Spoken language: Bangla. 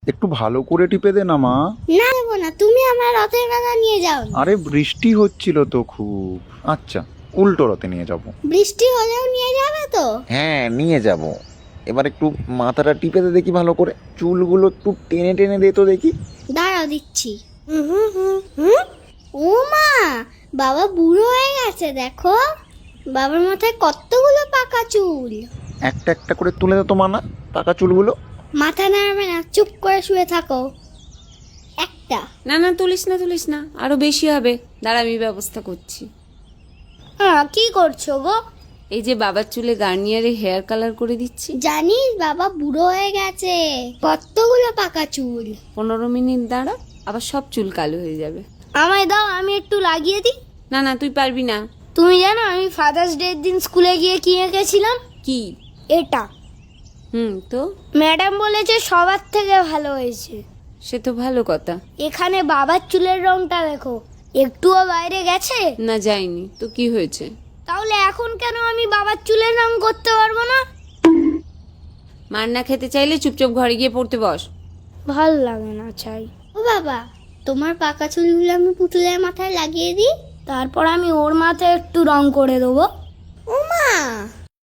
একটু ভালো করে টিপে দে না মা। না দেবো না, তুমি আমার রথের মেলা নিয়ে যাও। আরে বৃষ্টি হচ্ছিল তো খুব। আচ্ছা, উল্টো রথে নিয়ে যাব। বৃষ্টি হলেও নিয়ে যাবে তো? হ্যাঁ, নিয়ে যাব। এবার একটু মাথাটা টিপে দে দেখি ভালো করে, চুলগুলো একটু টেনে টেনে দে তো দেখি। দাঁড়াও দিচ্ছি। ও মা, বাবা বুড়ো হয়ে গেছে দেখো। বাবার মাথায় কতগুলো পাকা চুল। একটা একটা করে তুলে দে তো মানা, পাকা চুলগুলো। মাথা নাড়াবে না, চুপ করে শুয়ে থাকো। একটা। না না, তুলিস না, আরো বেশি হবে। দাঁড়া, আমি ব্যবস্থা করছি। হ্যাঁ, কি করছো গো? এই যে বাবার চুলে গার্নিয়ারে হেয়ার কালার করে দিচ্ছি। জানিস বাবা বুড়ো হয়ে গেছে, কতগুলো পাকা চুল। 15 মিনিট দাঁড়া, আবার সব চুল কালো হয়ে যাবে। আমায় দাও, আমি একটু লাগিয়ে দিই। না না, তুই পারবি না। তুমি জানো আমি ফাদার্স ডে দিন স্কুলে গিয়ে কি এঁকেছিলাম? কি? এটা। তো ম্যাডাম বলেছে সবার থেকে ভালো হয়েছে। সে তো ভালো কথা। এখানে বাবার চুলের রংটা দেখো, একটুও বাইরে গেছে? না, যায়নি তো। কি হয়েছে? তাহলে এখন কেন আমি বাবার চুলের রং করতে পারবো না? মার না খেতে চাইলে চুপচাপ ঘরে গিয়ে পড়তে বস। ভাল লাগে না চাই। ও বাবা, তোমার পাকা চুলগুলো আমি পুতুলের মাথায় লাগিয়ে দিই, তারপর আমি ওর মাথায় একটু রং করে দেবো। ও মা,